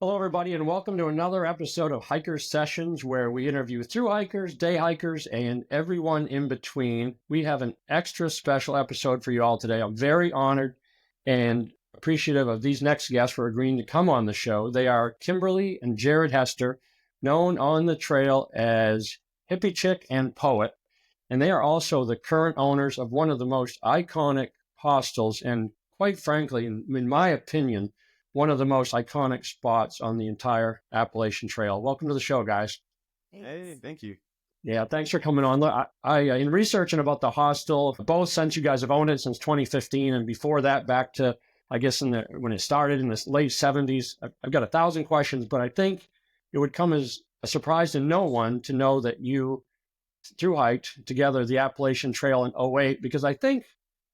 Hello, everybody, and welcome to another episode of Hiker Sessions, where we interview thru-hikers, day hikers, and everyone in between. We have an extra special episode for you all today. I'm very honored and appreciative of these next guests for agreeing to come on the show. They are Kimberly and Jarrod Hester, known on the trail as Hippie Chick and Poet, and they are also the current owners of one of the most iconic hostels and, quite frankly, in my opinion, one of the most iconic spots on the entire Appalachian Trail. Welcome to the show, guys. Hey, thank you. Yeah, thanks for coming on. Look, I in researching about the hostel, both since you guys have owned it since 2015, and before that, back to, I guess, when it started in the late 70s, I've got 1,000 questions, but I think it would come as a surprise to no one to know that you thru-hiked together the Appalachian Trail in '08, because I think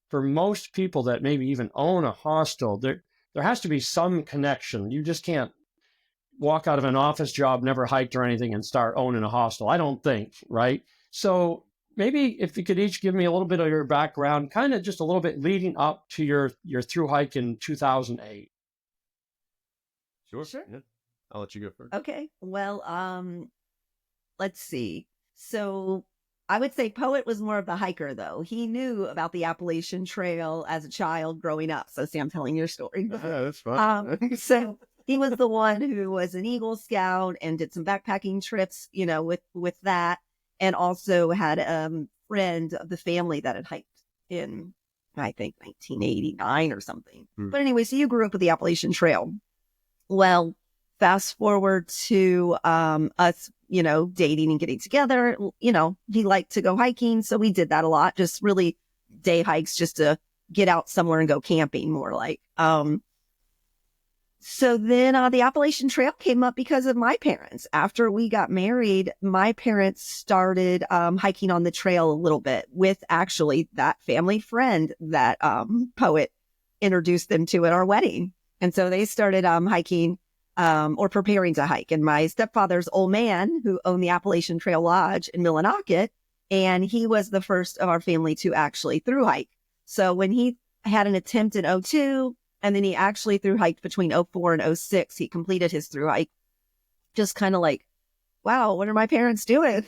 for most people that maybe even own a hostel, there has to be some connection. You just can't walk out of an office job, never hiked or anything, and start owning a hostel. I don't think, right? So maybe if you could each give me a little bit of your background, kind of just a little bit leading up to your thru-hike in 2008. Sure. Yeah. I'll let you go first. Okay. Well, let's see. So I would say Poet was more of the hiker, though. He knew about the Appalachian Trail as a child growing up. So, see, I'm telling your story. Yeah, that's fine. So he was the one who was an Eagle Scout and did some backpacking trips, with that, and also had a friend of the family that had hiked in, I think, 1989 or something. But anyway, so you grew up with the Appalachian Trail. Well, fast forward to us, dating and getting together. He liked to go hiking. So we did that a lot, just really day hikes just to get out somewhere and go camping more like. So then the Appalachian Trail came up because of my parents. After we got married, my parents started hiking on the trail a little bit with actually that family friend that Poet introduced them to at our wedding. And so they started hiking or preparing to hike. And my stepfather's old man, who owned the Appalachian Trail Lodge in Millinocket, and he was the first of our family to actually thru-hike. So when he had an attempt in '02, and then he actually thru-hiked between '04 and '06, he completed his thru-hike. Just kind of like, wow, what are my parents doing?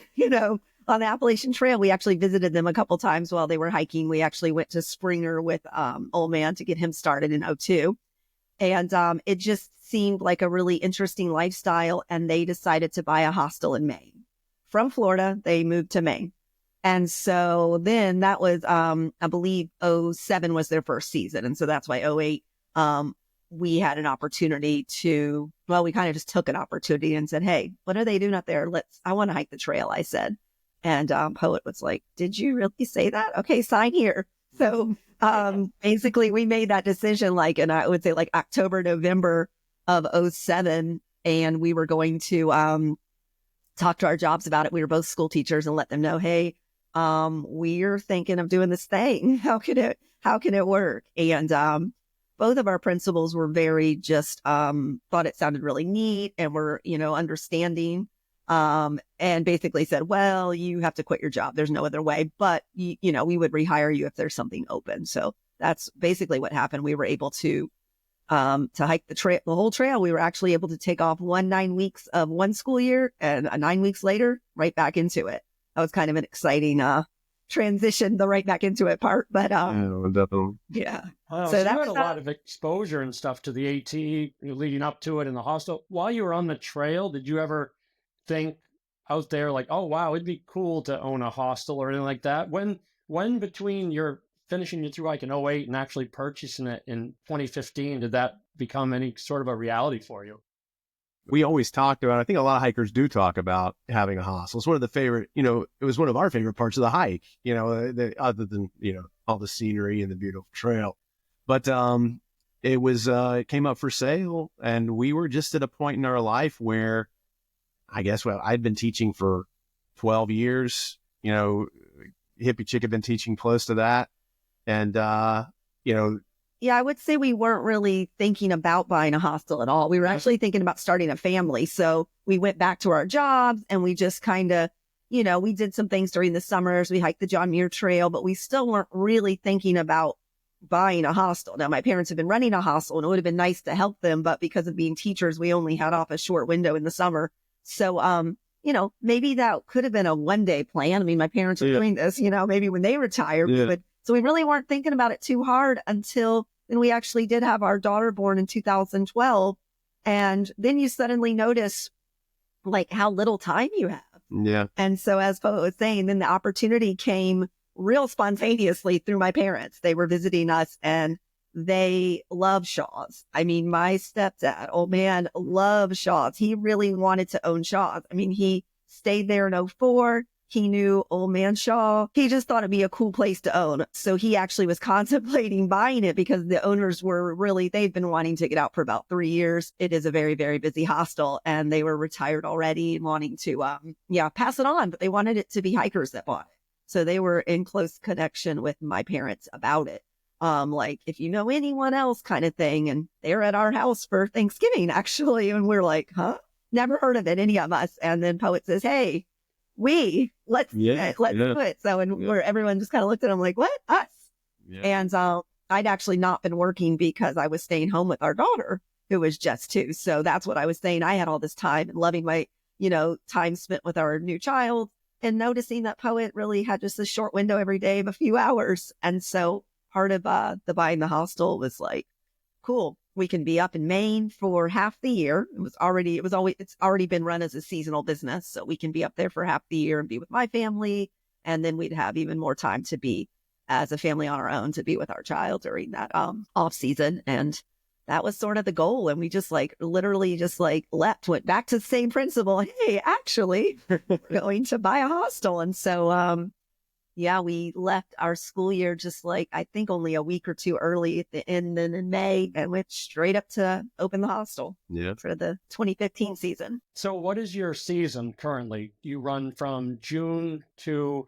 On the Appalachian Trail, we actually visited them a couple times while they were hiking. We actually went to Springer with old man to get him started in '02. And it just seemed like a really interesting lifestyle. And they decided to buy a hostel in Maine. From Florida, they moved to Maine. And so then that was, I believe, '07 was their first season. And so that's why '08, we had an opportunity we kind of just took an opportunity and said, hey, what are they doing up there? I want to hike the trail, I said. And Poet was like, did you really say that? Okay, sign here. So basically we made that decision and I would say October, November of '07. And we were going to talk to our jobs about it. We were both school teachers and let them know, hey, we're thinking of doing this thing. How can it work? And both of our principals were very just thought it sounded really neat and were, understanding. And basically said, well, you have to quit your job. There's no other way, but we would rehire you if there's something open. So that's basically what happened. We were able to hike the whole trail. We were actually able to take off 9 weeks of one school year and 9 weeks later, right back into it. That was kind of an exciting, transition, the right back into it part, but definitely. Yeah. Wow, so you had a lot of exposure and stuff to the AT leading up to it in the hostel. While you were on the trail, did you ever think out there oh wow, it'd be cool to own a hostel or anything like that? When between your finishing your thru-hike in '08 and actually purchasing it in 2015 did that become any sort of a reality for you? We always talked about, I think a lot of hikers do talk about having a hostel. It's one of the favorite, it was one of our favorite parts of the hike, other than, all the scenery and the beautiful trail. But it came up for sale, and we were just at a point in our life where I'd been teaching for 12 years, Hippie Chick had been teaching close to that. And, Yeah, I would say we weren't really thinking about buying a hostel at all. We were actually thinking about starting a family. So we went back to our jobs and we just kind of, we did some things during the summers. We hiked the John Muir Trail, but we still weren't really thinking about buying a hostel. Now, my parents have been running a hostel and it would have been nice to help them, but because of being teachers, we only had off a short window in the summer. So, maybe that could have been a one-day plan. I mean, my parents are doing this, maybe when they retire. But so we really weren't thinking about it too hard until then we actually did have our daughter born in 2012. And then you suddenly notice like how little time you have. Yeah. And so as Poet was saying, then the opportunity came real spontaneously through my parents. They were visiting us and they love Shaw's. I mean, my stepdad, old man, loved Shaw's. He really wanted to own Shaw's. I mean, he stayed there in '04. He knew old man Shaw. He just thought it'd be a cool place to own. So he actually was contemplating buying it because the owners were they've been wanting to get out for about 3 years. It is a very, very busy hostel and they were retired already and wanting to, pass it on, but they wanted it to be hikers that bought it. So they were in close connection with my parents about it. Like if you know anyone else kind of thing. And they're at our house for Thanksgiving actually. And we're like, huh? Never heard of it, any of us. And then Poet says, hey, let's do it. So, where everyone just kind of looked at him like, what? Us? Yeah. And I'd actually not been working because I was staying home with our daughter, who was just 2. So that's what I was saying. I had all this time and loving my, time spent with our new child and noticing that Poet really had just a short window every day of a few hours. And so part of the buying the hostel was like, cool. We can be up in Maine for half the year. It's already been run as a seasonal business. So we can be up there for half the year and be with my family. And then we'd have even more time to be as a family on our own to be with our child during that off season. And that was sort of the goal. And we just literally went back to the same principle. Hey, actually, we're going to buy a hostel. And so, we left our school year just I think only a week or 2 early at the end in May and went straight up to open the hostel for the 2015 season. So what is your season currently? You run from June to...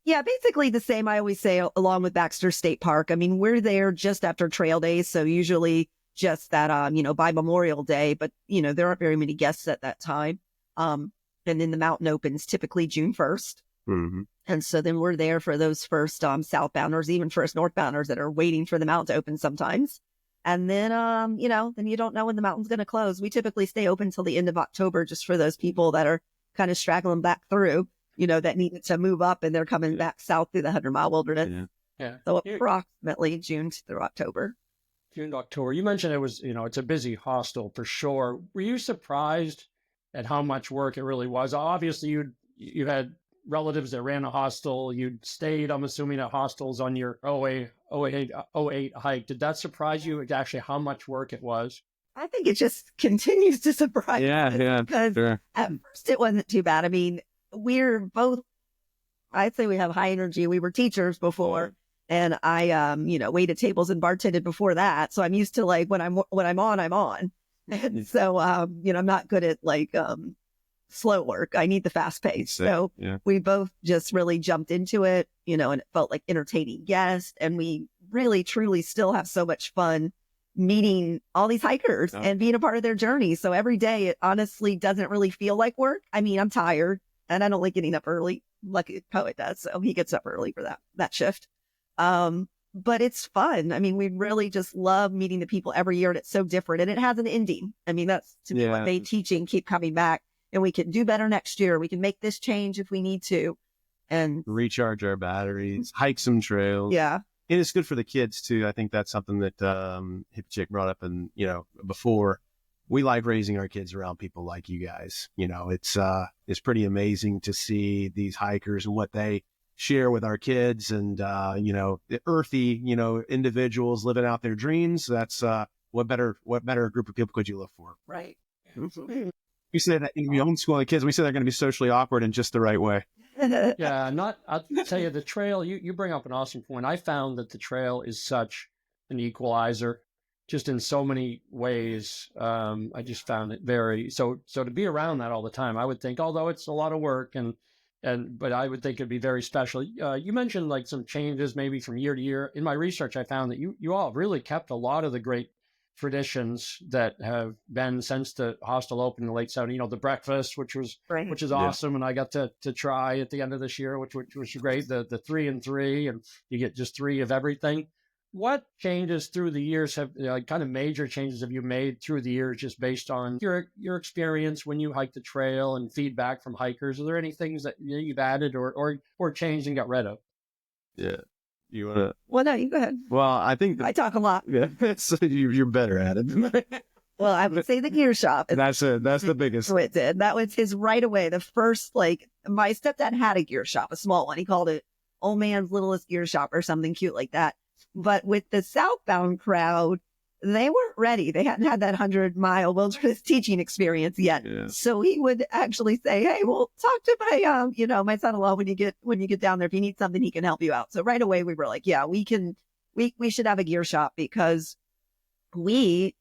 Yeah, basically the same. I always say along with Baxter State Park. I mean, we're there just after trail days. So usually just that, by Memorial Day, but, there aren't very many guests at that time. And then the mountain opens typically June 1st. Mm-hmm. And so then we're there for those first southbounders, even first northbounders that are waiting for the mountain to open sometimes. And then, then you don't know when the mountain's going to close. We typically stay open till the end of October just for those people that are kind of straggling back through, that needed to move up and they're coming back south through the 100-mile wilderness. Yeah. So approximately June through October. June to October. You mentioned it was, it's a busy hostel for sure. Were you surprised at how much work it really was? Obviously, you had relatives that ran a hostel. You'd stayed, I'm assuming, at hostels on your 08 hike. Did that surprise you actually how much work it was? I think it just continues to surprise me. Because at first it wasn't too bad. I mean, we're both, I'd say we have high energy. We were teachers before and I, waited tables and bartended before that. So I'm used to when I'm on, I'm on. And so, I'm not good at slow work. I need the fast pace. So we both just really jumped into it, and it felt like entertaining guests. And we really, truly still have so much fun meeting all these hikers and being a part of their journey. So every day, it honestly doesn't really feel like work. I mean, I'm tired and I don't like getting up early. Lucky Poet does. So he gets up early for that shift. But it's fun. I mean, we really just love meeting the people every year and it's so different and it has an ending. I mean, that's to me what made teaching keep coming back. And we can do better next year. We can make this change if we need to. And recharge our batteries, hike some trails. Yeah. And it's good for the kids too. I think that's something that Hippie Chick brought up and, before. We like raising our kids around people like you guys. It's pretty amazing to see these hikers and what they share with our kids and, the earthy, individuals living out their dreams. That's what better group of people could you look for? Right. We say that in your own school, the kids, we say they're going to be socially awkward in just the right way. I'll tell you, the trail, you bring up an awesome point. I found that the trail is such an equalizer, just in so many ways. I just found it so to be around that all the time, I would think, although it's a lot of work but I would think it'd be very special. You mentioned some changes maybe from year to year. In my research, I found that you all really kept a lot of the great traditions that have been since the hostel opened in the late 70s, the breakfast, which is awesome. And I got to try at the end of this year, which was great. The 3 and 3, and you get just 3 of everything. what changes through the years have kind of major changes have you made through the years just based on your experience when you hike the trail and feedback from hikers? Are there any things that you've added or changed and got rid of? Yeah. You want to? Well, no, you go ahead. Well, I think I talk a lot. yeah, so you're better at it. Well, I would say the gear shop. That's the biggest. So it did. That was his right away. The first, like, my stepdad had a gear shop, a small one. He called it Old Man's Littlest Gear Shop or something cute like that. But with the southbound crowd, they weren't ready. They hadn't had that 100-mile wilderness teaching experience yet. Yeah. So he would actually say, "Hey, well, talk to my, my son-in-law when you get down there. If you need something, he can help you out." So right away we were like, "Yeah, we should have a gear shop," because we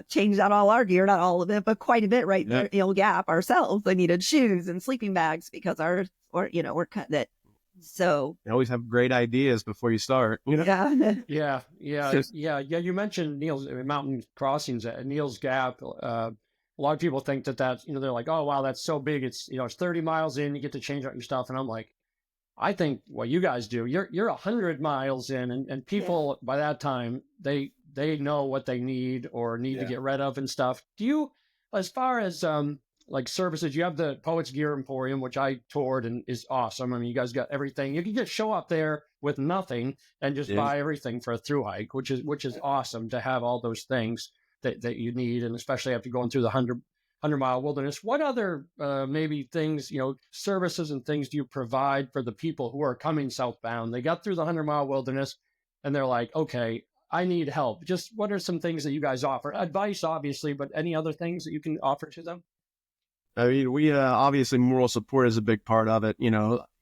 changed out all our gear, not all of it, but quite a bit right there, Gap ourselves. I needed shoes and sleeping bags because we're cutting it. So you always have great ideas before you start. Yeah. Yeah. You mentioned Neil's mountain crossings at Neil's Gap. A lot of people think that's, they're like, oh, wow, that's so big. It's, it's 30 miles in, you get to change out your stuff. And I'm like, I think what you guys do, you're 100 miles in, and people by that time, they know what they need or need to get rid of and stuff. Do you, as far as like services, you have the Poets Gear Emporium, which I toured and is awesome. I mean, you guys got everything. You can just show up there with nothing and just buy everything for a thru hike, which is awesome to have all those things that you need, and especially after going through the 100-mile wilderness. What other maybe things, services and things do you provide for the people who are coming southbound? They got through the 100-mile wilderness and they're like, okay, I need help. Just what are some things that you guys offer? Advice, obviously, but any other things that you can offer to them? I mean, we obviously moral support is a big part of it.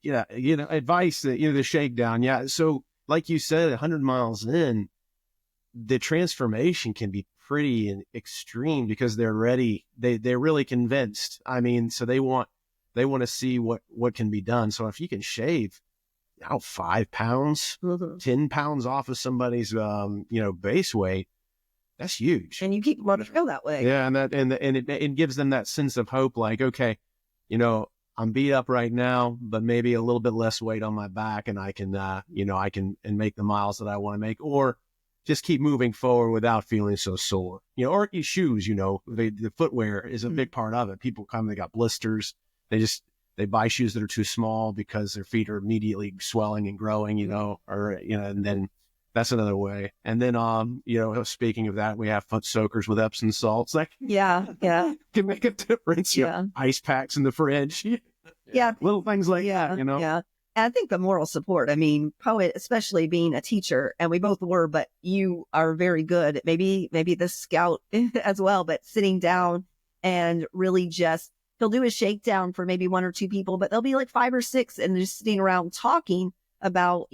Advice, the shakedown. Yeah. So like you said, 100 miles in, the transformation can be pretty extreme because they're ready. They're really convinced. I mean, so they want to see what can be done. So if you can shave 5 pounds, 10 pounds off of somebody's, base weight, that's huge. And you keep them on the trail that way. Yeah. And it gives them that sense of hope. Like, okay, I'm beat up right now, but maybe a little bit less weight on my back, and I can, and make the miles that I want to make, or just keep moving forward without feeling so sore, or your shoes, the footwear is a big part of it. People come, they got blisters. They buy shoes that are too small because their feet are immediately swelling and growing, and then that's another way. And then, speaking of that, we have foot soakers with Epsom salts. That can make a difference. Yeah. Ice packs in the fridge. Yeah. Little things like that, Yeah. And I think the moral support, I mean, Poet, especially being a teacher, and we both were, but you are very good, maybe the scout as well, but sitting down and really he'll do a shakedown for maybe 1 or 2 people, but there'll be like 5 or 6 and just sitting around talking about,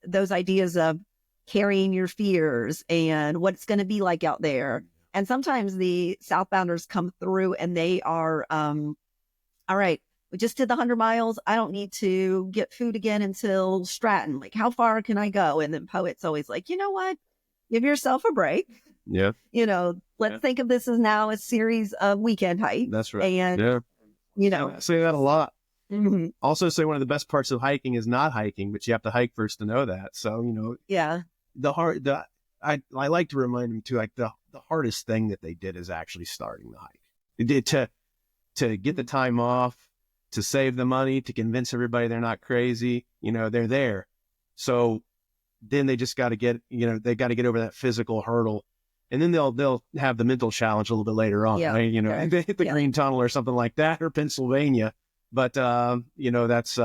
those ideas of carrying your fears and what it's going to be like out there. And sometimes the southbounders come through and they are, all right, we just did the 100 miles. I don't need to get food again until Stratton. Like, how far can I go? And then Poet's always like, you know what? Give yourself a break. Yeah. Let's think of this as now a series of weekend hikes. That's right. And, I say that a lot. Mm-hmm. Also say one of the best parts of hiking is not hiking, but you have to hike first to know that. So, I like to remind them too, like the hardest thing that they did is actually starting the hike. They did to get the time off, to save the money, to convince everybody they're not crazy, they're there. So then they just got to get, they got to get over that physical hurdle. And then they'll have the mental challenge a little bit later on, right? They hit the Green Tunnel or something like that, or Pennsylvania. But, that's,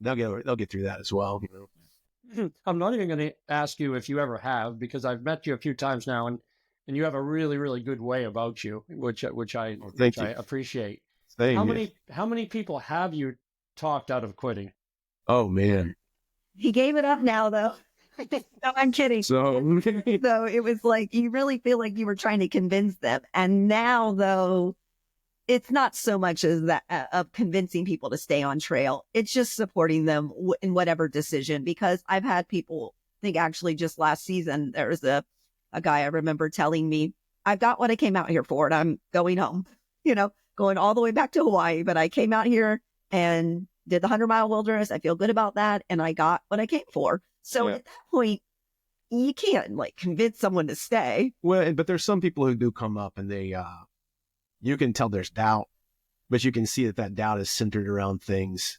they'll get through that as well. I'm not even going to ask you if you ever have, because I've met you a few times now, and you have a really, really good way about you, which I appreciate. How many people have you talked out of quitting? Oh man. He gave it up now though. No, I'm kidding. So it was like, you really feel like you were trying to convince them. And now though, it's not so much as that of convincing people to stay on trail. It's just supporting them in whatever decision, because I've had people think, actually just last season, there was a guy I remember telling me, I've got what I came out here for and I'm going home, going all the way back to Hawaii, but I came out here and did the 100-mile wilderness. I feel good about that. And I got what I came for. So at that point, you can't like convince someone to stay. Well, but there's some people who do come up and they, you can tell there's doubt, but you can see that doubt is centered around things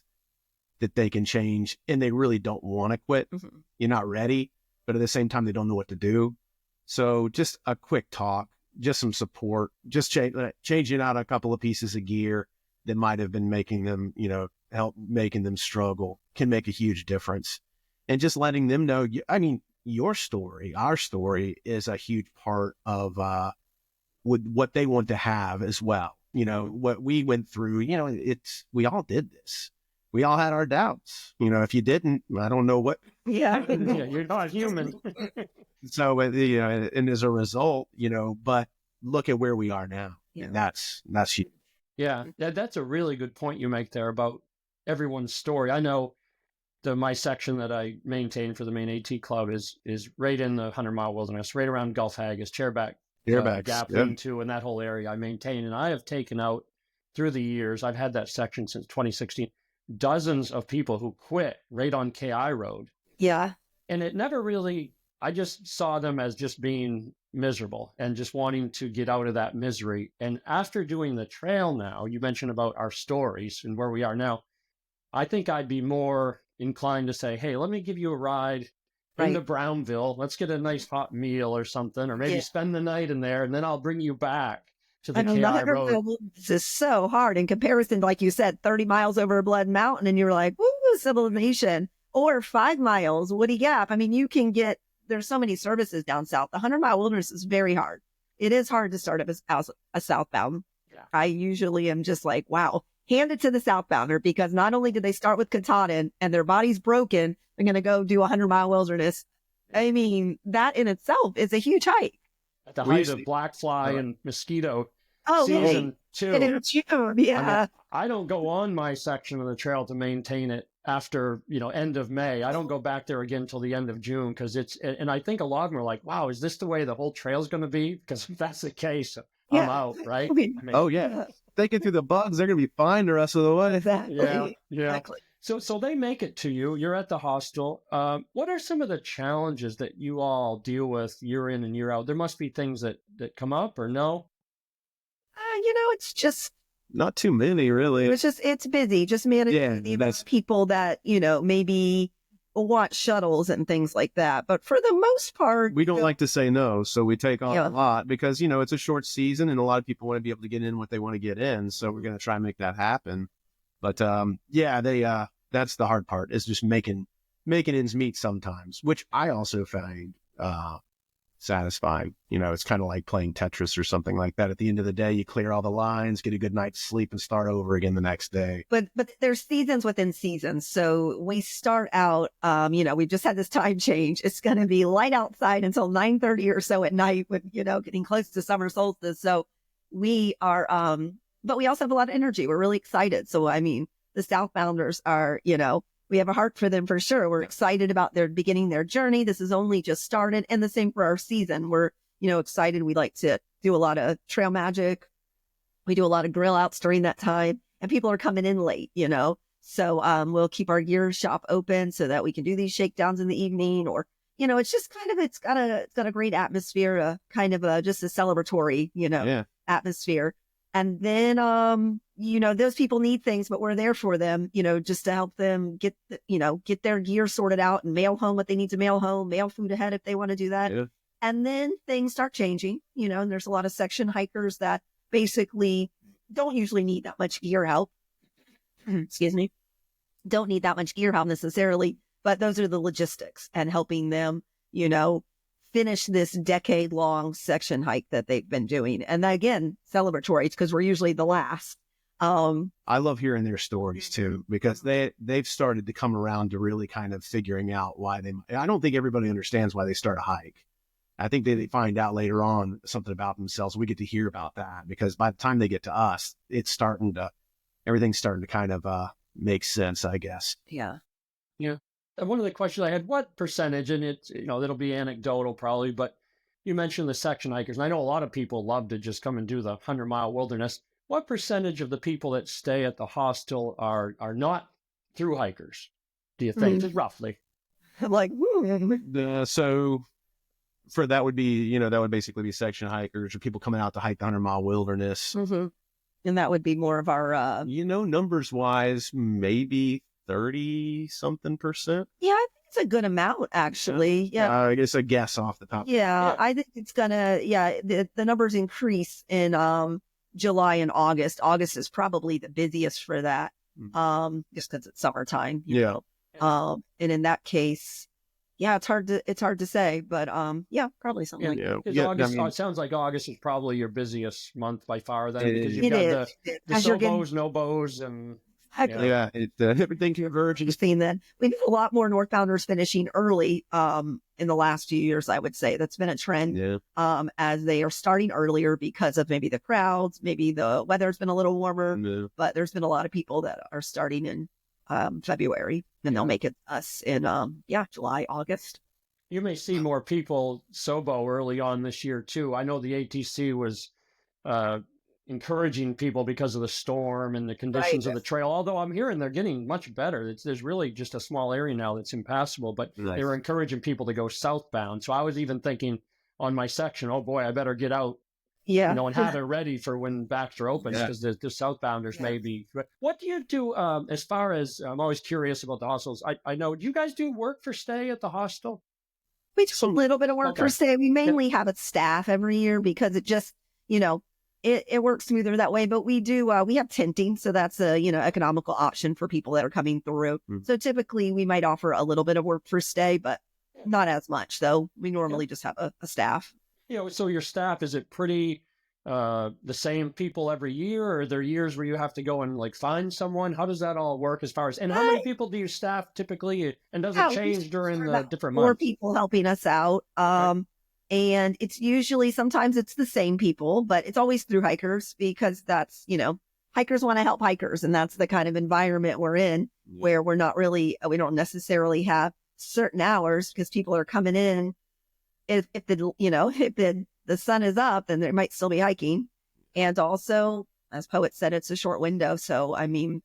that they can change, and they really don't want to quit. Mm-hmm. You're not ready, but at the same time, they don't know what to do. So just a quick talk, just some support, just changing out a couple of pieces of gear that might have been making them, help making them struggle can make a huge difference. And just letting them know, I mean, your story, our story is a huge part of what they want to have as well. What we went through, we all did this. We all had our doubts. If you didn't, I don't know what. Yeah. Yeah, you're not human. So, and as a result, but look at where we are now. Yeah. And that's huge. Yeah, that's a really good point you make there about everyone's story. I know my section that I maintain for the Maine AT Club is right in the 100-mile wilderness, right around Gulf Haggis, Chairback Gap, into, and that whole area I maintain. And I have taken out through the years, I've had that section since 2016, dozens of people who quit right on KI Road. Yeah. And it never really, I just saw them as just being miserable and just wanting to get out of that misery. And after doing the trail now, you mentioned about our stories and where we are now, I think I'd be more inclined to say, hey, let me give you a ride into Brownville. Let's get a nice hot meal or something, or maybe spend the night in there, and then I'll bring you back to the KI Road. This is so hard in comparison, like you said, 30 miles over a Blood Mountain, and you're like, woo, civilization. Or 5 miles, Woody Gap. I mean, you can get, there's so many services down south. The 100-mile wilderness is very hard. It is hard to start up as a southbound. Yeah. I usually am just like, wow, hand it to the southbounder, because not only did they start with Katahdin and their body's broken, they're going to go do a 100-mile wilderness. I mean, that in itself is a huge hike. At the height of black fly and mosquito season too. Yeah. I mean, I don't go on my section of the trail to maintain it after, end of May. I don't go back there again until the end of June, because and I think a lot of them are like, wow, is this the way the whole trail's going to be? Because if that's the case, I'm out, right? Oh, yeah. They get through the bugs, they're going to be fine the rest of the way. Exactly. Yeah. Exactly. So they make it to you. You're at the hostel. What are some of the challenges that you all deal with year in and year out? There must be things that come up, or no? It's just not too many, really. It's busy. Just managing the people that, maybe want shuttles and things like that. But for the most part, we don't like to say no. So we take on a lot because, it's a short season and a lot of people want to be able to get in what they want to get in. So we're going to try and make that happen. But that's the hard part, is just making ends meet sometimes, which I also find satisfying. It's kind of like playing Tetris or something like that. At the end of the day, you clear all the lines, get a good night's sleep, and start over again the next day. But there's seasons within seasons. So we start out, we've just had this time change. It's going to be light outside until 9:30 or so at night, with, getting close to summer solstice. So we are, but we also have a lot of energy. We're really excited. So, I mean, the Southbounders are, we have a heart for them for sure. We're excited about their beginning their journey. This has only just started. And the same for our season. We're, excited. We like to do a lot of trail magic. We do a lot of grill outs during that time, and people are coming in late, So we'll keep our gear shop open so that we can do these shakedowns in the evening, or, it's just kind of, it's got a great atmosphere, kind of just a celebratory, atmosphere. And then, those people need things, but we're there for them, just to help them get their gear sorted out and mail home what they need to mail home, mail food ahead if they want to do that. Yeah. And then things start changing, and there's a lot of section hikers that basically don't usually need that much gear help. Excuse me. Don't need that much gear help necessarily, but those are the logistics and helping them, finish this decade-long section hike that they've been doing. And again, celebratory, because we're usually the last. I love hearing their stories too, because they've started to come around to really kind of figuring out why I don't think everybody understands why they start a hike. I think they find out later on something about themselves. We get to hear about that, because by the time they get to us, everything's starting to kind of make sense, I guess. Yeah. Yeah. One of the questions I had, what percentage, and it's, it'll be anecdotal probably, but you mentioned the section hikers, and I know a lot of people love to just come and do the 100-mile wilderness. What percentage of the people that stay at the hostel are not thru-hikers, do you think, roughly? I'm like, so for that would be, that would basically be section hikers or people coming out to hike the 100-mile wilderness. Mm-hmm. And that would be more of our, numbers wise, maybe 30 something percent. Yeah, I think it's a good amount, actually. Yeah. I guess a guess off the top. Yeah, I think it's gonna, the numbers increase in July and August. August is probably the busiest for that, just because it's summertime. You know? And in that case, it's hard to say, but probably something like that. August, it sounds like August is probably your busiest month by far then, because you've got the so bows, no bows, and everything converges. You've seen that we have a lot more northbounders finishing early in the last few years. I would say that's been a trend as they are starting earlier because of maybe the crowds, maybe the weather's been a little warmer, but there's been a lot of people that are starting in February, and they'll make it us in July, August. You may see more people Sobo early on this year too. I know the ATC was encouraging people because of the storm and the conditions of the trail. Although I'm hearing they're getting much better. There's really just a small area now that's impassable, but they were encouraging people to go southbound. So I was even thinking on my section, oh boy, I better get out, and have it ready for when Baxter opens, because the southbounders may be. What do you do as far as, I'm always curious about the hostels. I know, do you guys do work for stay at the hostel? We do a little bit of work for stay. We mainly have a staff every year because it just, it works smoother that way. But we do, we have tenting. So that's a, economical option for people that are coming through. So typically we might offer a little bit of work for stay, but not as much. So we normally just have a staff. So your staff, is it pretty the same people every year, or are there years where you have to go and find someone? How does that all work as far as, and how many people do you staff typically, and does it change during the different months? 4 people helping us out. And it's usually, sometimes it's the same people, but it's always thru-hikers, because that's, hikers want to help hikers. And that's the kind of environment we're in, where we're not really, we don't necessarily have certain hours, because people are coming in. If the sun is up, then they might still be hiking. And also, as Poet said, it's a short window. So, and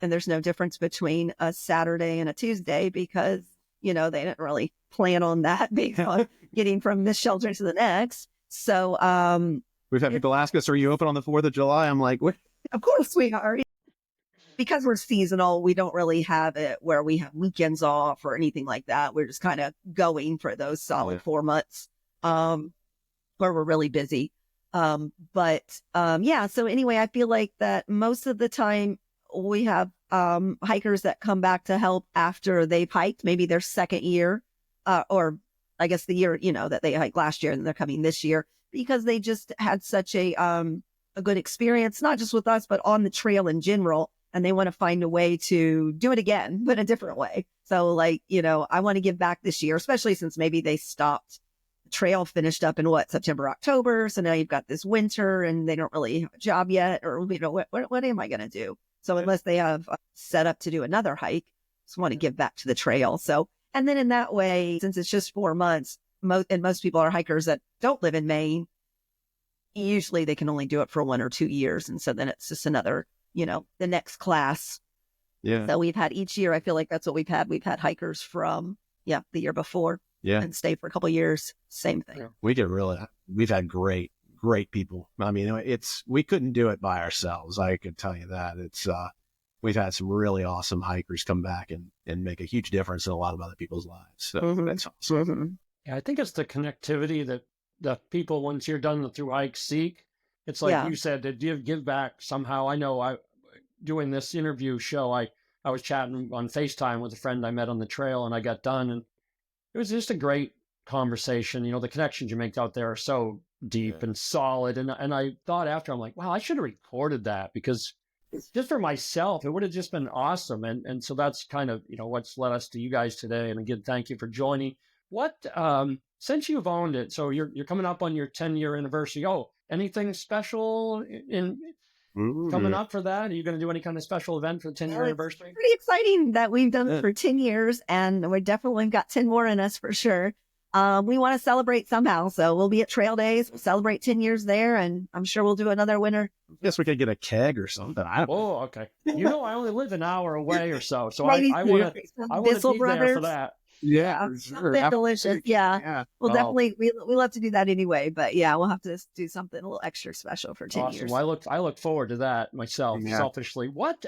there's no difference between a Saturday and a Tuesday, because, they didn't really plan on that based on getting from this shelter to the next. So, we've had people ask us, are you open on the 4th of July? I'm like, what? Of course we are. Because we're seasonal, we don't really have it where we have weekends off or anything like that. We're just kind of going for those solid 4 months, where we're really busy. So anyway, I feel like that most of the time we have hikers that come back to help after they've hiked, maybe their second year, or I guess the year, that they hiked last year, and they're coming this year because they just had such a good experience, not just with us, but on the trail in general. And they want to find a way to do it again, but a different way. So I want to give back this year, especially since maybe they stopped. The trail finished up in September, October. So now you've got this winter and they don't really have a job yet, or, what am I going to do? So unless they have set up to do another hike, just want to give back to the trail. So, and then in that way, since it's just 4 months, and most people are hikers that don't live in Maine, usually they can only do it for 1 or 2 years. And so then it's just another, the next class. Yeah. So we've had each year, I feel like that's what we've had. We've had hikers from, the year before. Yeah. And stay for a couple of years. Same thing. Yeah. We've had great people. We couldn't do it by ourselves. I could tell you that. We've had some really awesome hikers come back and make a huge difference in a lot of other people's lives. So that's awesome. Yeah, I think it's the connectivity that the people, once you're done with thru-hike, seek. It's like you said, to give back somehow. I know doing this interview show, I was chatting on FaceTime with a friend I met on the trail, and I got done, and it was just a great conversation. The connections you make out there are so deep and solid. And I thought after, I'm like, wow, I should have recorded that, because just for myself, it would have just been awesome. And so that's kind of, what's led us to you guys today. And again, thank you for joining. What, since you've owned it, so you're coming up on your 10-year anniversary. Oh, anything special coming up for that? Are you going to do any kind of special event for the 10-year anniversary? Pretty exciting that we've done it for 10 years, and we're definitely got 10 more in us for sure. we want to celebrate somehow. So we'll be at Trail Days. We'll celebrate 10 years there. And I'm sure we'll do another winter. Guess we could get a keg or something. I don't know. Oh, okay. I only live an hour away or so. So Maybe I want to Bissell be there Brothers. for that. Yeah, Something delicious. Yeah. We'll definitely, we love to do that anyway. But yeah, we'll have to do something a little extra special for 10 Awesome. years. Well, I look forward to that myself, Yeah. selfishly. What?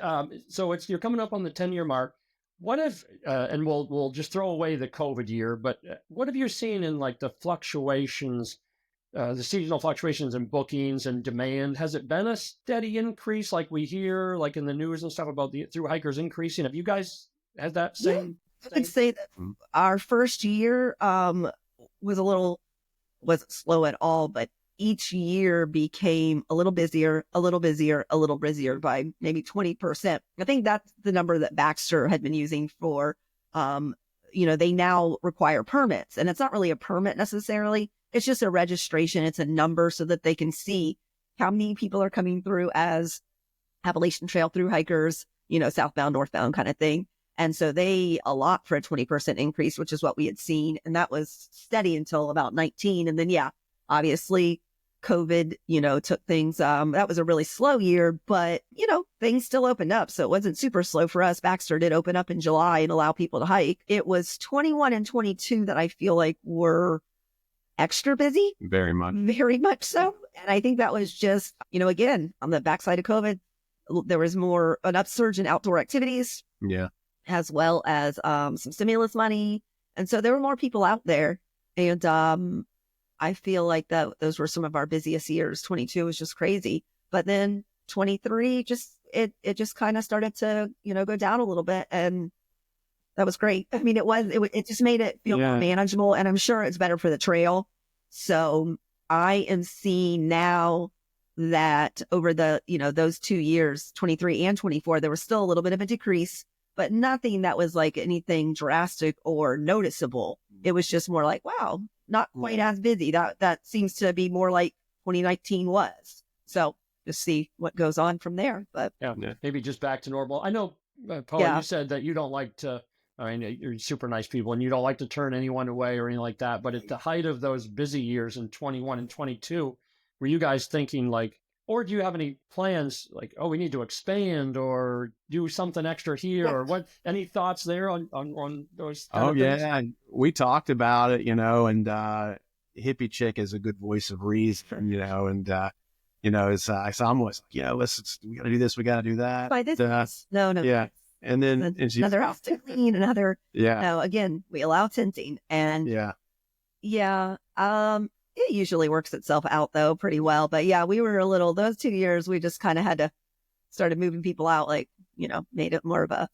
So you're coming up on the 10-year mark. What if? And we'll just throw away the COVID year. But what have you seen in like the fluctuations, the seasonal fluctuations in bookings and demand? Has it been a steady increase like we hear, like in the news and stuff about the thru-hikers increasing? Have you guys had that same? I would say that our first year wasn't slow at all, but each year became a little busier by maybe 20%. I think that's the number that Baxter had been using for, they now require permits, and it's not really a permit necessarily. It's just a registration. It's a number so that they can see how many people are coming through as Appalachian Trail thru-hikers, southbound, northbound kind of thing. And so they allot for a 20% increase, which is what we had seen. And that was steady until about 19. And then, obviously COVID, took things, that was a really slow year, but, things still opened up. So it wasn't super slow for us. Baxter did open up in July and allow people to hike. It was 21 and 22 that I feel like were extra busy. Very much So. And I think that was just, again, on the backside of COVID, there was an upsurge in outdoor activities. Yeah. As well as some stimulus money. And so there were more people out there. And I feel like those were some of our busiest years. 22 was just crazy. But then 23, it just kind of started to, go down a little bit. And that was great. I mean, it just made it feel more manageable. And I'm sure it's better for the trail. So I am seeing now that over the, those 2 years, 23 and 24, there was still a little bit of a decrease, but nothing that was like anything drastic or noticeable. It was just more like, wow, not quite as busy. That seems to be more like 2019 was. So just see what goes on from there. But maybe just back to normal. I know, Paul, you said that you don't like to, you're super nice people and you don't like to turn anyone away or anything like that. But at the height of those busy years in 21 and 22, were you guys thinking like, or do you have any plans like, oh, we need to expand or do something extra here or what? Any thoughts there on those? And we talked about it, and Hippie Chick is a good voice of reason, and so I'm always like, we got to do this, we got to do that. By this, no. Yeah. And then another house to clean, another. Yeah. No, again, we allow tenting and. Yeah. It usually works itself out though pretty well. But we were those 2 years, we just kind of started moving people out, like, made it more of a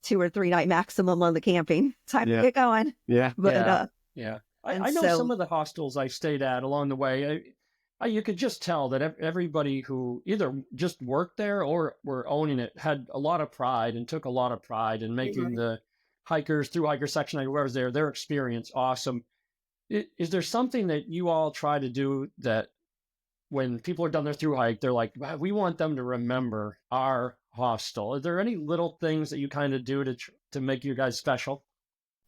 2 or 3 night maximum on the camping. Time to get going. Yeah. But, I know some of the hostels I stayed at along the way, you could just tell that everybody who either just worked there or were owning it had a lot of pride and took a lot of pride in making the hikers, thru-hiker section, whoever's there, their experience awesome. Is there something that you all try to do that when people are done their thru-hike, they're like, wow, we want them to remember our hostel? Are there any little things that you kind of do to make you guys special?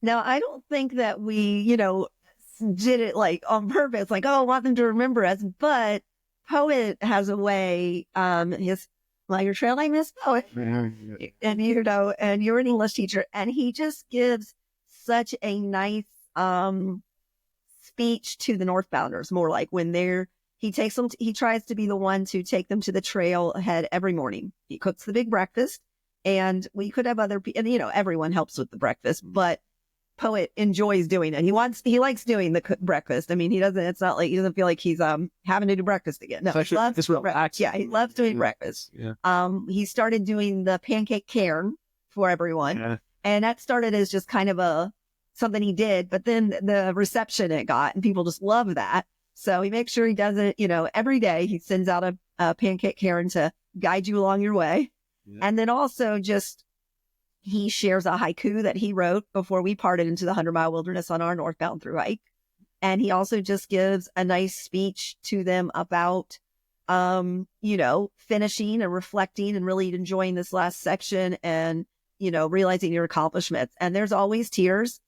No, I don't think that we, did it like on purpose, like, oh, I want them to remember us. But Poet has a way, your trail name is Poet. And, and you're an English teacher. And he just gives such a nice, speech to the northbounders, more like when he takes them, he tries to be the one to take them to the trailhead every morning. He cooks the big breakfast, and we could have other people, and everyone helps with the breakfast, but Poet enjoys doing it. He likes doing the breakfast. I mean, he doesn't feel like he's having to do breakfast again. No, he loves breakfast. Yeah, he loves doing breakfast. Yeah. He started doing the pancake cairn for everyone, and that started as just kind of something he did, but then the reception it got, and people just love that. So he makes sure he does it, every day. He sends out a pancake cairn to guide you along your way. Yeah. And then also he shares a haiku that he wrote before we parted into the 100-mile wilderness on our northbound thru-hike. And he also just gives a nice speech to them about, finishing and reflecting and really enjoying this last section and, realizing your accomplishments. And there's always tears.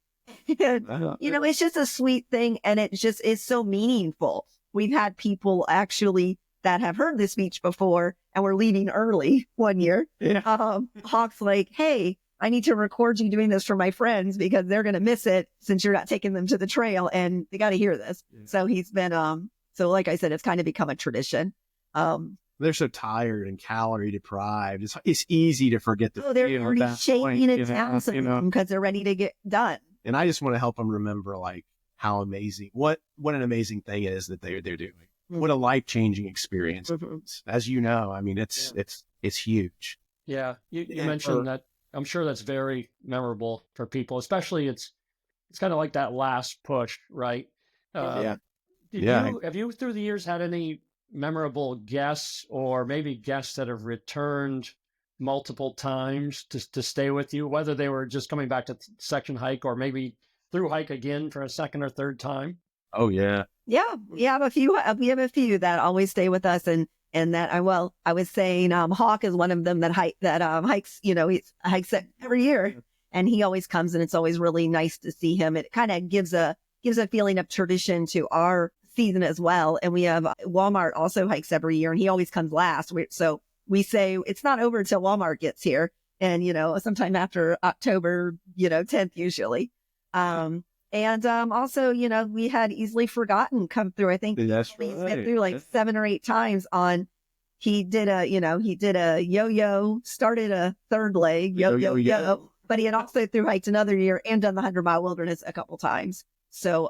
You know, it's just a sweet thing, and it just is so meaningful. We've had people actually that have heard this speech before and were leaving early one year. Yeah. Hawk's like, hey, I need to record you doing this for my friends because they're going to miss it since you're not taking them to the trail and they got to hear this. Yeah. So he's been, so like I said, it's kind of become a tradition. They're so tired and calorie deprived. It's easy to forget the they're feel at already that shaking point, it down because they're ready to get done. And I just want to help them remember like how amazing, what an amazing thing it is that they're doing. Mm-hmm. What a life-changing experience. Mm-hmm. As you know, I mean, it's huge. Yeah. You mentioned that. I'm sure that's very memorable for people, especially it's kind of like that last push, right? Have you through the years had any memorable guests or maybe guests that have returned multiple times to stay with you, whether they were just coming back to section hike or maybe through hike again for a second or third time? Oh yeah. Yeah. We have a few that always stay with us, and that I was saying, Hawk is one of them that hikes, he hikes it every year, and he always comes, and it's always really nice to see him. It kind of gives a feeling of tradition to our season as well. And we have Walmart also hikes every year, and he always comes last. So we say it's not over until Walmart gets here, and sometime after October 10th usually. Also, we had Easily Forgotten come through. I think That's he's right. been through like 7 or 8 times he did a yo-yo, started a third leg, yo, but he had also through hiked another year and done the 100-mile wilderness a couple times. So,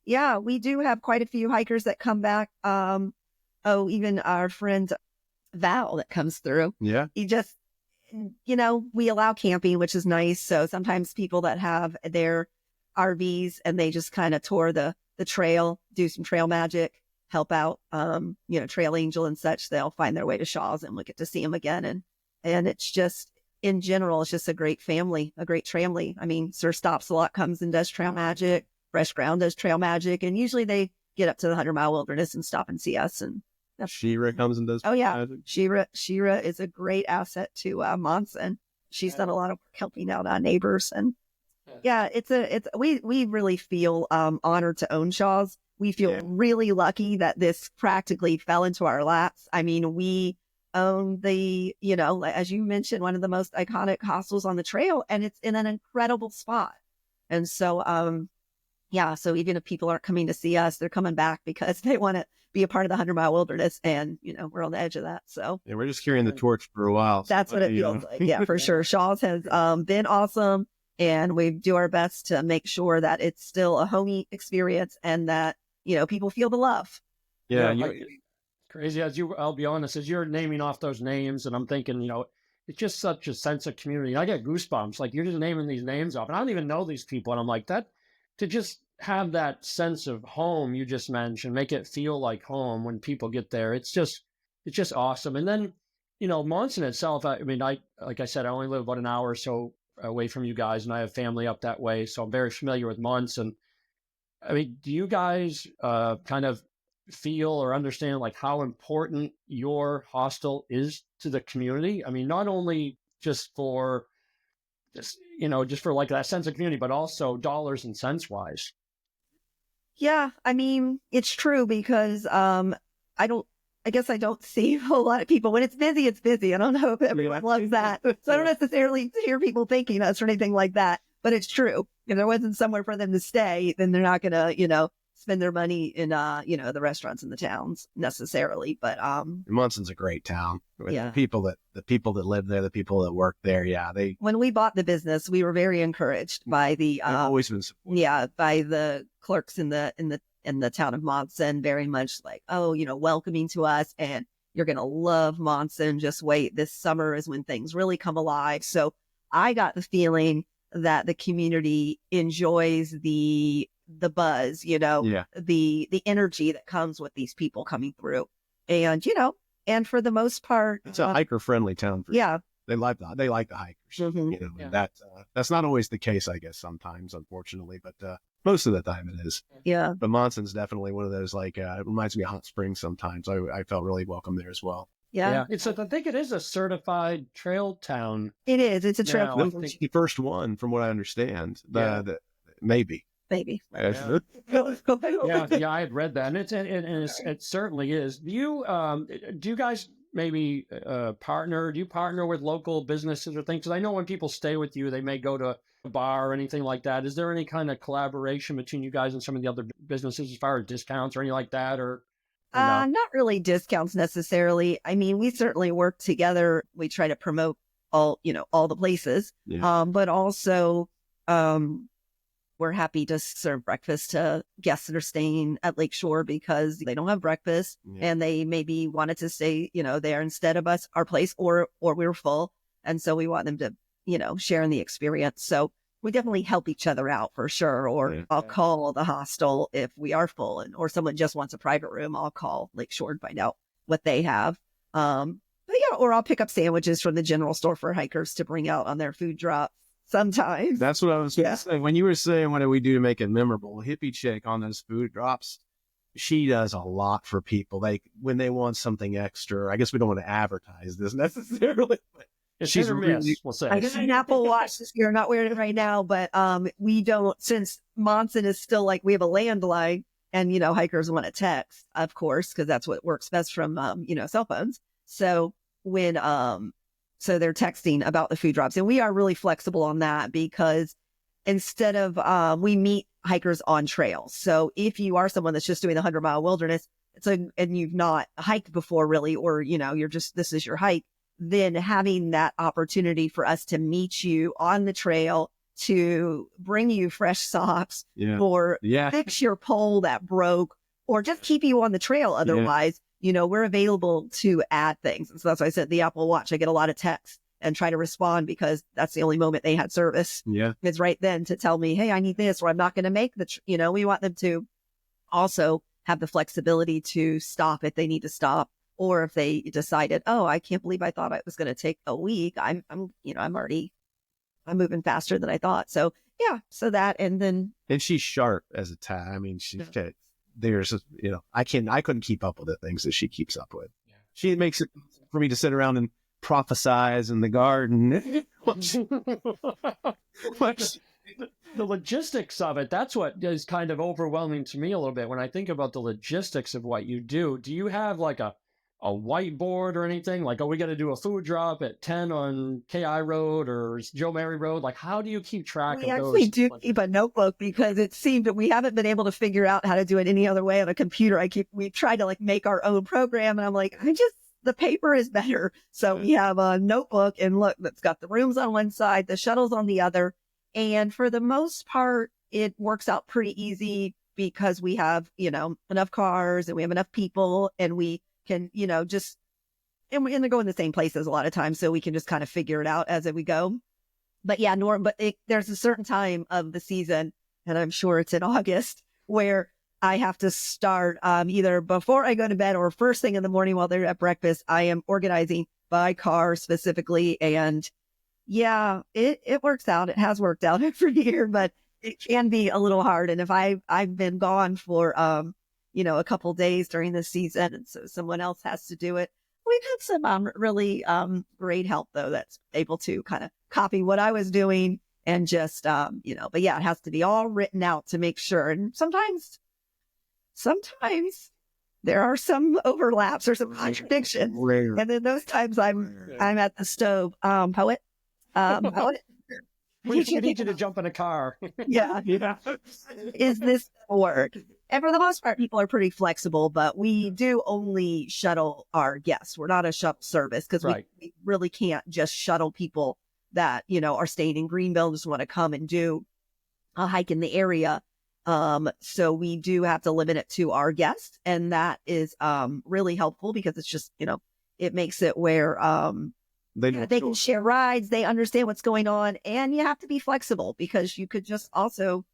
yeah, we do have quite a few hikers that come back. Even our friend Val that comes through. Yeah. He just, we allow camping, which is nice. So sometimes people that have their RVs and they just kind of tour the trail, do some trail magic, help out, Trail Angel and such, they'll find their way to Shaw's and we'll get to see them again. And it's just, in general, it's just a great family. I mean, Sir Stops a lot comes and does trail magic. Fresh Ground does trail magic. And usually they get up to the 100-mile wilderness and stop and see us. And Shira comes and does. Oh yeah. Magic. Shira is a great asset to Monson. She's done a lot of work helping out neighbors. And yeah, we really feel honored to own Shaw's. We feel really lucky that this practically fell into our laps. I mean, we own the, as you mentioned, one of the most iconic hostels on the trail, and it's in an incredible spot. And so, so even if people aren't coming to see us, they're coming back because they want to be a part of the 100-mile wilderness, and we're on the edge of that. So yeah, we're just carrying the torch for a while. That's what it feels like. Yeah, for sure. Shaw's has been awesome, and we do our best to make sure that it's still a homey experience and that people feel the love. Yeah, crazy I'll be honest, as you're naming off those names, and I'm thinking, it's just such a sense of community. I get goosebumps. Like, you're just naming these names off, and I don't even know these people, and I'm like, that to just have that sense of home you just mentioned, make it feel like home when people get there. It's just awesome. And then, Monson itself, like I said, I only live about an hour or so away from you guys, and I have family up that way, so I'm very familiar with Monson. I mean, do you guys kind of feel or understand like how important your hostel is to the community? I mean, not only just for like that sense of community, but also dollars and cents wise. Yeah, I mean, it's true because I guess I don't see a whole lot of people. When it's busy, it's busy. I don't know if everyone loves that. So I don't necessarily hear people thanking us or anything like that, but it's true. If there wasn't somewhere for them to stay, then they're not going to, spend their money in, the restaurants in the towns necessarily. But Monson's a great town. Yeah. The people that live there, the people that work there. Yeah. When we bought the business, we were very encouraged by the, always been supportive. Yeah, by the clerks in the town of Monson, very much like, welcoming to us, and you're going to love Monson. Just wait. This summer is when things really come alive. So I got the feeling that the community enjoys the buzz, the energy that comes with these people coming through. And, and for the most part, it's a hiker friendly town. They like the hikers, Mm-hmm. And that's not always the case, I guess, sometimes, unfortunately, but most of the time it is. Yeah. But Monson's definitely one of those, like, it reminds me of Hot Springs sometimes. I felt really welcome there as well. Yeah. I think it is a certified trail town. It is. It's a trail. It's the first one, from what I understand. Maybe. Maybe. Yeah. Yeah, I had read that, and it certainly is. Do you guys maybe partner? Do you partner with local businesses or things? Because I know when people stay with you, they may go to a bar or anything like that. Is there any kind of collaboration between you guys and some of the other businesses as far as discounts or anything like that, or no? Not really discounts necessarily. I mean, we certainly work together. We try to promote all the places. Yeah. But also, we're happy to serve breakfast to guests that are staying at Lakeshore because they don't have breakfast and they maybe wanted to stay, there instead of our place, or we were full. And so we want them to, share in the experience. So we definitely help each other out for sure. Or I'll call the hostel if we are full, or someone just wants a private room. I'll call Lakeshore and find out what they have. But yeah, or I'll pick up sandwiches from the general store for hikers to bring out on their food drop. Sometimes. That's what I was going to say. When you were saying, what do we do to make it memorable? Hippie Chick on those food drops, she does a lot for people. Like when they want something extra, I guess we don't want to advertise this necessarily, but she's really, we'll say. I got an Apple Watch this year. I'm not wearing it right now, but we don't, since Monson is still like, we have a landline and, hikers want to text, of course, because that's what works best from, cell phones. So when, so they're texting about the food drops, and we are really flexible on that because instead of, we meet hikers on trails. So if you are someone that's just doing the 100-mile wilderness, and you've not hiked before really, or, this is your hike, then having that opportunity for us to meet you on the trail, to bring you fresh socks, or fix your pole that broke, or just keep you on the trail. Otherwise, we're available to add things. And so that's why I said the Apple Watch, I get a lot of texts and try to respond because that's the only moment they had service. Yeah. It's right then to tell me, hey, I need this, or I'm not going to make we want them to also have the flexibility to stop if they need to stop. Or if they decided, oh, I can't believe I thought it was going to take a week. I'm moving faster than I thought. So yeah, so that, and she's sharp as a tack. I mean, there's, I couldn't keep up with the things that she keeps up with. Yeah. She makes it for me to sit around and prophesize in the garden. The logistics of it, that's what is kind of overwhelming to me a little bit. When I think about the logistics of what you do have like a whiteboard or anything? Like, we got to do a food drop at 10 on KI Road or Joe Mary Road. Like, how do you keep track of those? We actually do keep a notebook because it seemed that we haven't been able to figure out how to do it any other way on a computer. We tried to make our own program, and I'm like, the paper is better. So we have a notebook, and look, that's got the rooms on one side, the shuttles on the other. And for the most part, it works out pretty easy because we have, enough cars and we have enough people, and we can, and they go in the same places a lot of times, so we can just kind of figure it out as we go. But yeah, there's a certain time of the season, and I'm sure it's in August, where I have to start either before I go to bed or first thing in the morning while they're at breakfast. I am organizing by car specifically, and yeah, it works out. It has worked out every year, but it can be a little hard. And if I've been gone for a couple days during the season, and so someone else has to do it. We've had some really great help though, that's able to kind of copy what I was doing and just but yeah, it has to be all written out to make sure. And sometimes there are some overlaps or some contradictions, and then those times I'm at the stove. Poet. We need you to jump in a car. Yeah. Is this work? And for the most part, people are pretty flexible, but we do only shuttle our guests. We're not a shuttle service because we really can't just shuttle people that, are staying in Greenville and just want to come and do a hike in the area. So we do have to limit it to our guests. And that is really helpful because it's just, it makes it where they can share rides. They understand what's going on. And you have to be flexible because you could just also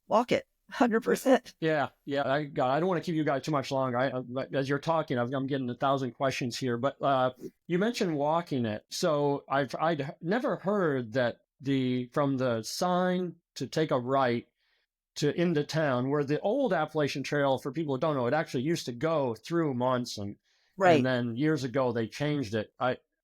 walk it 100%. Yeah. I don't want to keep you guys too much longer. As you're talking, I'm getting 1,000 questions here. But you mentioned walking it. So I'd never heard that from the sign to take a right to into town, where the old Appalachian Trail, for people who don't know, it actually used to go through Monson. Right. And then years ago, they changed it.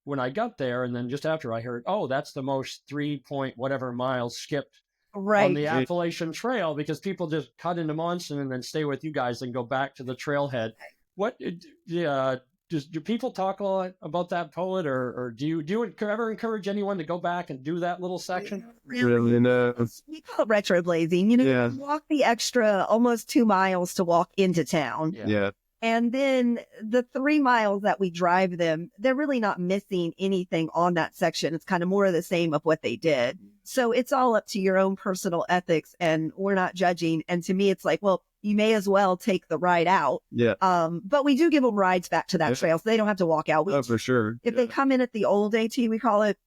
When I got there, and then just after I heard, that's the most 3 point whatever miles skipped on the Appalachian Trail, because people just cut into Monson and then stay with you guys and go back to the trailhead. What do people talk a lot about that, Poet, or do you ever encourage anyone to go back and do that little section? Really? No. We call it retroblazing. You know, Yeah. you walk the extra almost 2 miles to walk into town. Yeah. And then the 3 miles that we drive them, they're really not missing anything on that section. It's kind of more of the same of what they did. So it's all up to your own personal ethics, and we're not judging. And to me, it's like, well, you may as well take the ride out. Yeah. But we do give them rides back to that trail, so they don't have to walk out. Oh, for sure. If they come in at the old AT, we call it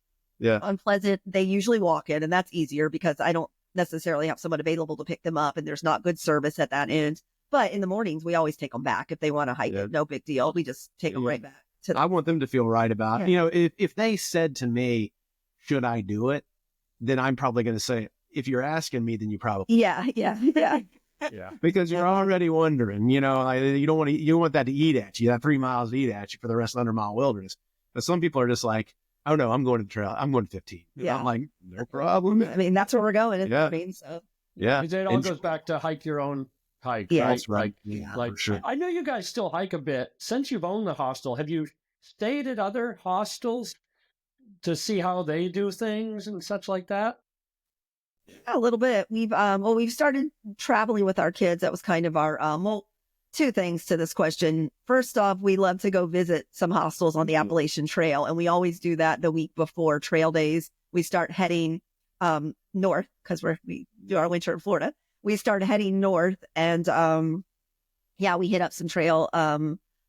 unpleasant, they usually walk in, and that's easier because I don't necessarily have someone available to pick them up, and there's not good service at that end. But in the mornings, we always take them back if they want to hike it. No big deal. We just take them right back. I want them to feel right about it. You know, if they said to me, should I do it? Then I'm probably going to say, if you're asking me, then you probably. Yeah. Because you're already wondering, you know, like, you don't want that to eat at you, that 3 miles to eat at you for the rest of the 100-mile wilderness. But some people are just like, oh no, I'm going to the trail. I'm going to 15. Yeah. I'm like, no problem. I mean, that's where we're going. Yeah. So. Yeah. It all goes back to hike your own hike. Yeah. Right? That's right. Like, for sure. I know you guys still hike a bit. Since you've owned the hostel, have you stayed at other hostels to see how they do things and such like that? A little bit. We've started traveling with our kids. That was kind of our, two things to this question. First off, we love to go visit some hostels on the Appalachian Trail, and we always do that the week before trail days. We start heading north because we do our winter in Florida. We start heading north, and we hit up some trail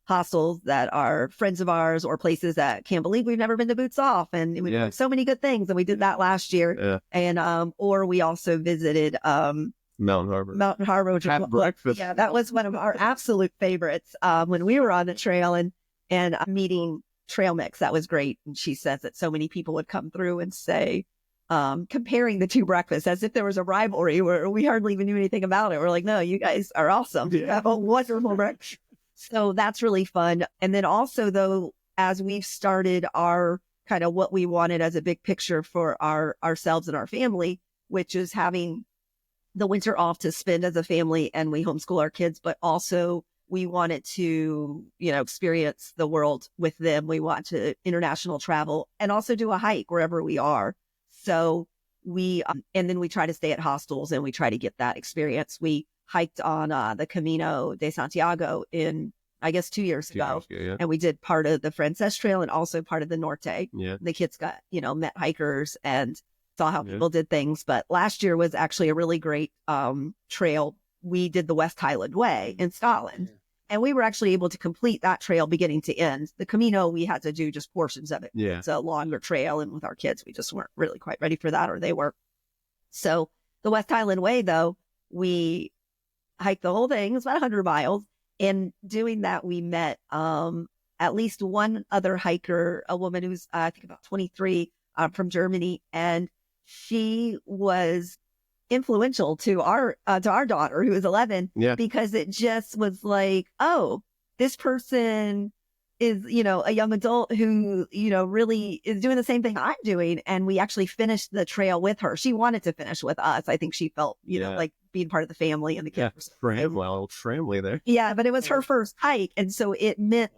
hostels that are friends of ours or places that can't believe we've never been to Boots Off, and we did so many good things, and we did that last year. And or we also visited Mountain Harbor. Which Had breakfast. Yeah, that was one of our absolute favorites when we were on the trail and meeting Trail Mix. That was great. And she says that so many people would come through and say, comparing the two breakfasts as if there was a rivalry where we hardly even knew anything about it. We're like, no, you guys are awesome. You have a wonderful breakfast. So that's really fun. And then also, though, as we've started our kind of what we wanted as a big picture for ourselves and our family, which is having the winter off to spend as a family, and we homeschool our kids, but also we wanted to, experience the world with them. We want to international travel and also do a hike wherever we are. So and then we try to stay at hostels and we try to get that experience. We hiked on the Camino de Santiago in, I guess, 2 years ago. And we did part of the Frances Trail and also part of the Norte. Yeah. The kids got, met hikers and saw how people did things. But last year was actually a really great trail. We did the West Highland Way in Scotland. Yeah. And we were actually able to complete that trail beginning to end. The Camino, we had to do just portions of it. Yeah. It's a longer trail. And with our kids, we just weren't really quite ready for that, or they were. So the West Highland Way, though, we hiked the whole thing. It was about 100 miles. And doing that, we met at least one other hiker, a woman who's, I think, about 23 from Germany. And she was influential to our daughter, who is 11, because it just was like, oh, this person is, a young adult who, really is doing the same thing I'm doing. And we actually finished the trail with her. She wanted to finish with us. I think she felt, like being part of the family and the kids. Family there. Yeah, but it was her first hike. And so it meant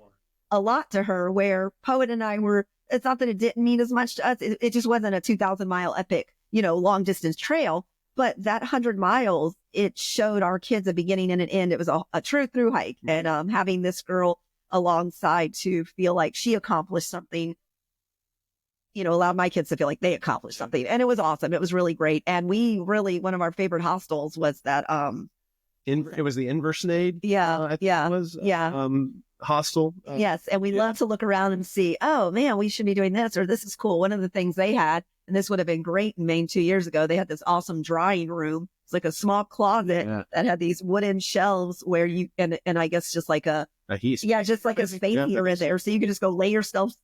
a lot to her, where Poet and I were, it's not that it didn't mean as much to us. It just wasn't a 2,000-mile epic, long distance trail. But that 100 miles, it showed our kids a beginning and an end. It was a true through hike. And having this girl alongside to feel like she accomplished something, allowed my kids to feel like they accomplished something. And it was awesome. It was really great. And one of our favorite hostels was that, it was the Inversnade. Hostel. Yes. And we love to look around and see, oh man, we should be doing this, or this is cool. One of the things they had, and this would have been great in Maine 2 years ago, they had this awesome drying room. It's like a small closet that had these wooden shelves where you, and I guess just like just like a space here in there. So you could just go lay your stuff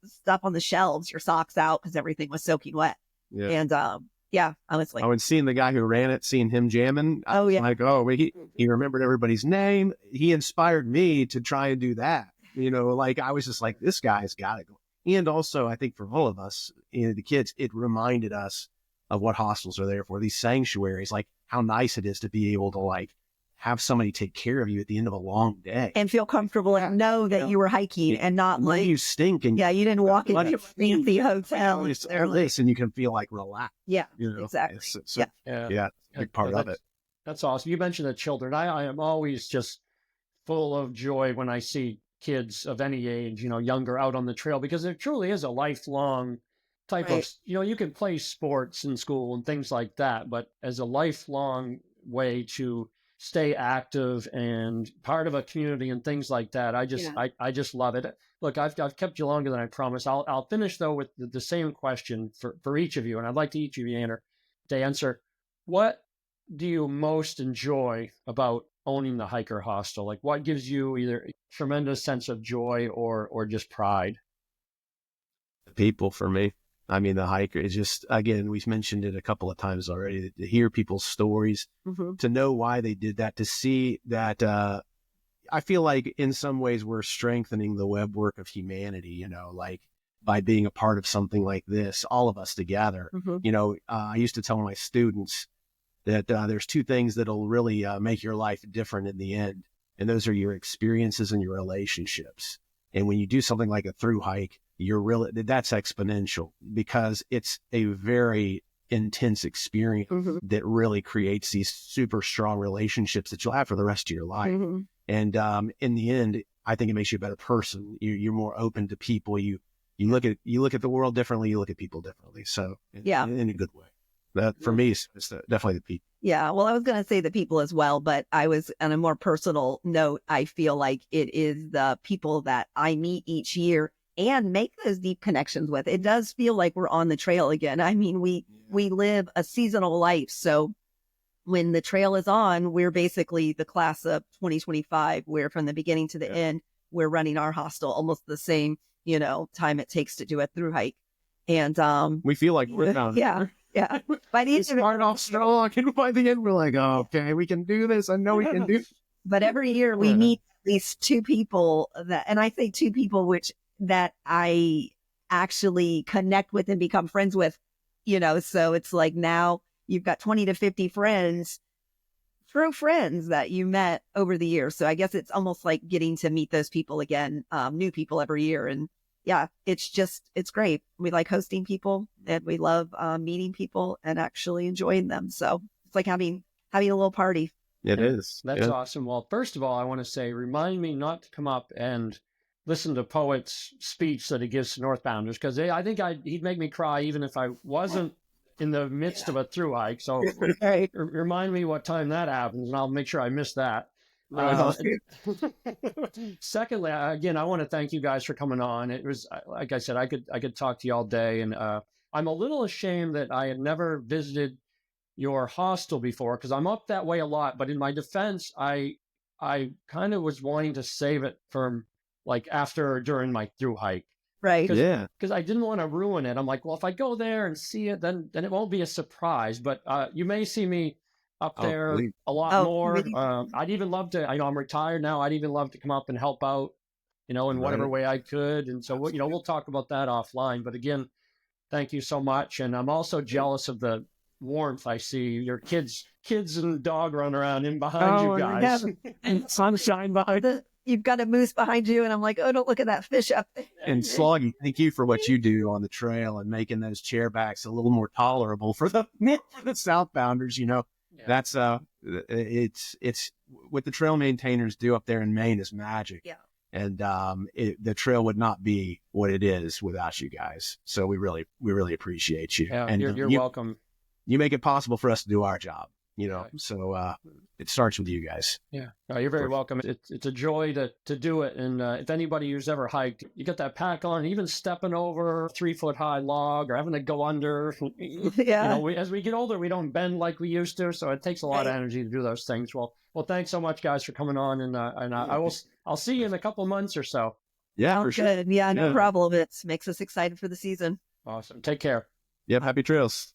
on the shelves, your socks out, because everything was soaking wet. Yeah. And, I was like, and seeing the guy who ran it, seeing him jamming. He remembered everybody's name. He inspired me to try and do that. I was just like, this guy's got to go. And also, I think for all of us, the kids, it reminded us of what hostels are there for, these sanctuaries, like how nice it is to be able to like have somebody take care of you at the end of a long day. And feel comfortable and know that you were hiking and not like you stink and you didn't walk into a fancy hotel. It's all this, and you can feel like relaxed. Yeah, you know? exactly. It's Yeah. a big part of it. That's awesome. You mentioned the children. I am always just full of joy when I see kids of any age, younger, out on the trail, because it truly is a lifelong type of, you can play sports in school and things like that, but as a lifelong way to stay active and part of a community and things like that, I just love it. Look, I've kept you longer than I promised. I'll finish though with the same question for each of you, and I'd like each of you to answer. What do you most enjoy about owning the Hiker Hostel? Like, what gives you either a tremendous sense of joy or just pride? The people, for me. I mean, the hiker is just, again, we've mentioned it a couple of times already, to hear people's stories, to know why they did that, to see that, I feel like in some ways we're strengthening the web work of humanity, like by being a part of something like this, all of us together. I used to tell my students that there's two things that'll really make your life different in the end. And those are your experiences and your relationships. And when you do something like a thru hike, that's exponential, because it's a very intense experience that really creates these super strong relationships that you'll have for the rest of your life. And in the end, I think it makes you a better person. You're more open to people. You look at the world differently. You look at people differently. So in a good way. That for me is definitely the people. Yeah. Well, I was going to say the people as well, but I was on a more personal note. I feel like it is the people that I meet each year and make those deep connections with. It does feel like we're on the trail again. I mean, we live a seasonal life. So when the trail is on, we're basically the class of 2025, where from the beginning to the end, we're running our hostel almost the same, time it takes to do a thru hike. And we feel like we're down. Yeah. By the end, start off strong, and by the end, we're like, oh, okay, we can do this. I know we can do. But every year we meet at least two people and I say two people that I actually connect with and become friends with, so it's like now you've got 20 to 50 friends through friends that you met over the years. So I guess it's almost like getting to meet those people again, new people every year. And it's great. We like hosting people and we love meeting people and actually enjoying them. So it's like having a little party. It is. That's awesome. Well, first of all, I want to say, remind me not to come up and listen to Poet's speech that he gives to Northbounders, because I think he'd make me cry even if I wasn't in the midst of a thru hike. So remind me what time that happens, and I'll make sure I miss that. Secondly, again, I want to thank you guys for coming on. It was, like I said, I could talk to you all day, and I'm a little ashamed that I had never visited your hostel before, because I'm up that way a lot. But in my defense, I kind of was wanting to save it for like after or during my thru hike. Right. Because I didn't want to ruin it. I'm like, well, if I go there and see it, then it won't be a surprise. But you may see me up there a lot more. I'd even love to, I'm retired now. I'd even love to come up and help out, in whatever way I could. And so, we'll talk about that offline. But again, thank you so much. And I'm also jealous of the warmth I see. Your kids and dog run around in behind you guys. And sunshine behind. You've got a moose behind you, and I'm like, oh, don't look at that fish up there. And Sloggy, thank you for what you do on the trail and making those chair backs a little more tolerable for the southbounders. That's it's what the trail maintainers do up there in Maine is magic. Yeah. And the trail would not be what it is without you guys. So we really appreciate you. Yeah, and you're welcome. You make it possible for us to do our job. So it starts with you guys. Yeah, you're very welcome. It's a joy to do it. And if anybody who's ever hiked, you got that pack on, even stepping over a 3-foot high log or having to go under. As we get older, we don't bend like we used to, so it takes a lot of energy to do those things. Well, thanks so much, guys, for coming on, and I'll see you in a couple months or so. Yeah, for sure. Good. Yeah, no problem. It makes us excited for the season. Awesome. Take care. Yep. Happy trails.